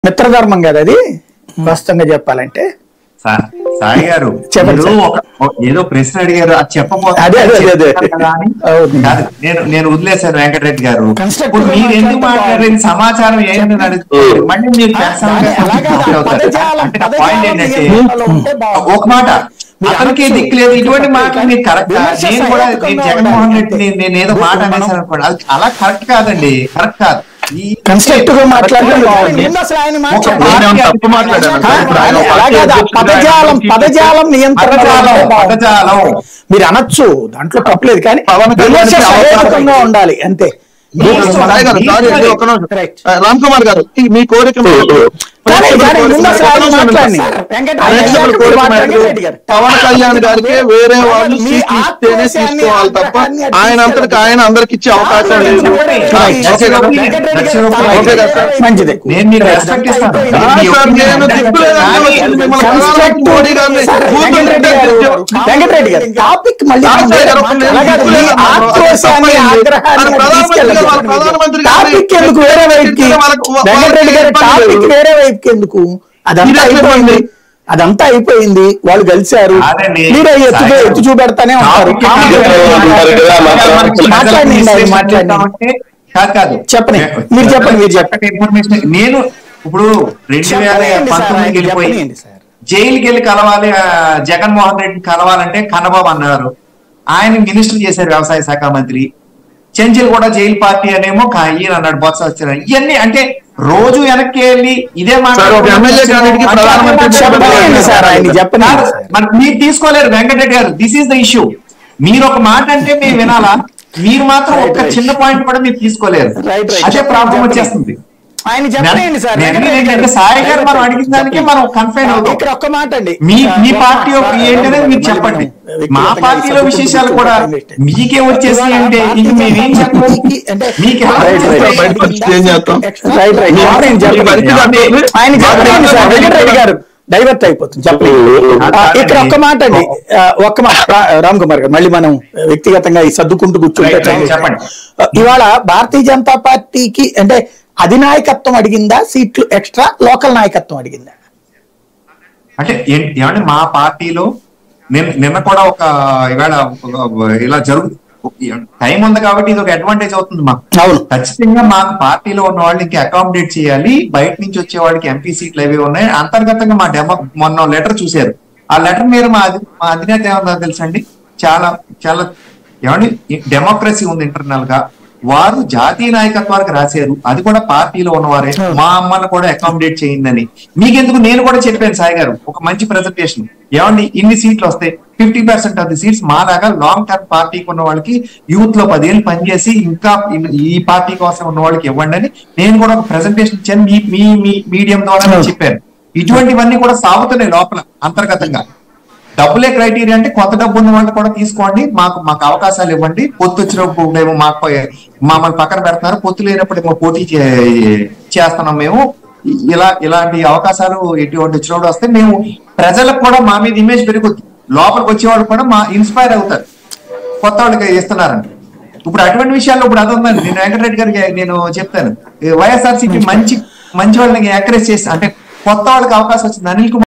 మిత్రధర్మం కదా అది వాస్తవంగా చెప్పాలంటే. సాయి గారు ఏదో ప్రశ్న అడిగారు అది నేను వదిలేశాను. వెంకటరెడ్డి గారు మీరు ఎందుకు మాట్లాడేది సమాచారం ఏంటని అడుగుతారు. మళ్ళీ మీరు అంటే పాయింట్ ఏంటంటే ఒక మాట అతనికి దిక్కులేదు ఇటువంటి మాటలు మీరు కరెక్ట్. నేను కూడా జగన్మోహన్ రెడ్డి నేను ఏదో మాట అనేసాను అనుకోండి, అది అలా కరెక్ట్ కాదండి, కరెక్ట్ కాదు. పదజాలం మీరు అనొచ్చు, దాంట్లో తప్పలేదు, కానీ సహేతుకంగా ఉండాలి అంతే. రామ్ కుమార్ గారు మీ కోరిక పవన్ కళ్యాణ్ గారికి వేరే వాళ్ళు ఇస్తేనే తీసుకోవాలి తప్ప ఆయన అంతటికి ఆయన అందరికి ఇచ్చే అవకాశం లేదు. ఎందుకు అదంతా అయిపోయింది, వాళ్ళు కలిశారు, మీరు ఎత్తు చూపెడతానే ఉంటారు. చెప్పండి మీరు చెప్పండి. నేను ఇప్పుడు 2019 వెళ్ళిపోయి జైలుకి వెళ్ళి కలవాలి, జగన్మోహన్ రెడ్డిని కలవాలంటే కన్నబాబు అన్నారు, ఆయన మినిస్టర్ చేశారు వ్యవసాయ శాఖ మంత్రి. చెంచల్ కూడా జైలు పార్టీ అనేమో ఈయన అన్నాడు, బొత్స వచ్చారు. ఇవన్నీ అంటే రోజు వెనక్కి వెళ్ళి ఇదే మీరు తీసుకోలేరు. వెంకటరెడ్డి గారు, దిస్ ఈస్ ద ఇష్యూ. మీరు ఒక మాట అంటే మేము వినాలా, మీరు మాత్రం ఒక చిన్న పాయింట్ కూడా మీరు తీసుకోలేరు. అదే ప్రాబ్లం వచ్చేస్తుంది. ఆయన చెప్పండి సార్. సాయి గారు మనం అడిగిన దానికి మనం కన్ఫైన్ అవుతాం. ఇక్కడ ఒక్క మాట అండి, మీ పార్టీ ఏంటనేది మీరు చెప్పండి. మా పార్టీలో విశేషాలు కూడా మీకే వచ్చేసి అంటే ఇంక మేమేం చెప్పాలి? మీకు వెంకటరెడ్డి గారు డైవర్ట్ అయిపోతుంది. చెప్పండి ఇక్కడ ఒక్క మాట అండి, ఒక్క మాట. రామ్ కుమార్ గారు, మళ్ళీ మనం వ్యక్తిగతంగా ఈ సర్దుకుంటూ కూర్చుంటే చెప్పండి. ఇవాళ భారతీయ జనతా పార్టీకి అంటే అధినాయకత్వం అడిగిందా, సీట్లు ఎక్స్ట్రా లోకల్ నాయకత్వం అడిగిందా? అంటే ఏమంటే మా పార్టీలో నిన్న కూడా ఒక ఇవాళ ఇలా టైం ఉంది కాబట్టి ఇది ఒక అడ్వాంటేజ్ అవుతుంది మాకు. ఖచ్చితంగా మాకు పార్టీలో ఉన్న వాళ్ళు ఇంకా అకామిడేట్ చేయాలి. బయట నుంచి వచ్చే వాళ్ళకి ఎంపీ సీట్లు అవి ఉన్నాయి. అంతర్గతంగా మా మొన్న లెటర్ చూశారు. ఆ లెటర్ మీద మా అధినేత ఏమన్నా తెలుసండి, చాలా చాలా ఏమండి డెమోక్రసీ ఉంది ఇంటర్నల్ గా. వారు జాతీయ నాయకత్వానికి రాశారు, అది కూడా పార్టీలో ఉన్నవారే. మా అమ్మను కూడా అకామిడేట్ చేయిందని మీకెందుకు నేను కూడా చెప్పాను. సాయి గారు ఒక మంచి ప్రెజెంటేషన్, ఏమండి ఇన్ని సీట్లు వస్తాయి, 50% ఆఫ్ ది సీట్స్ మాలాగా లాంగ్ టర్మ్ పార్టీకి ఉన్న వాళ్ళకి, యూత్ లో 10 ఏళ్ళు పనిచేసి ఇంకా ఈ పార్టీ కోసం ఉన్న వాళ్ళకి ఇవ్వండి అని నేను కూడా ఒక ప్రెజెంటేషన్ ఇచ్చాను. మీ మీడియం ద్వారా నేను చెప్పాను. ఇటువంటివన్నీ కూడా సాగుతున్నాయి లోపల అంతర్గతంగా. డబ్బులే క్రైటీరియా అంటే కొత్త డబ్బు ఉన్న వాళ్ళు కూడా తీసుకోండి, మాకు అవకాశాలు ఇవ్వండి. పొత్తు వచ్చినప్పుడు మేము మమ్మల్ని పక్కన పెడుతున్నారు, పొత్తు లేనప్పుడు ఏమో పోటీ చేస్తున్నాం మేము. ఇలాంటి అవకాశాలు ఎటువంటి వచ్చినప్పుడు వస్తే మేము ప్రజలకు కూడా మా మీద ఇమేజ్ పెరుగుద్ది. లోపలికి వచ్చేవాళ్ళు కూడా మా ఇన్స్పైర్ అవుతారు, కొత్త వాళ్ళకి ఇస్తున్నారండి. ఇప్పుడు అటువంటి విషయాల్లో ఇప్పుడు అది ఉందండి. నేను వెంకటరెడ్డి గారికి నేను చెప్తాను, వైఎస్ఆర్సీపీ మంచి వాళ్ళని ఎంకరేజ్ చేసి అంటే కొత్త వాళ్ళకి అవకాశం వచ్చింది. అనిల్ కుమార్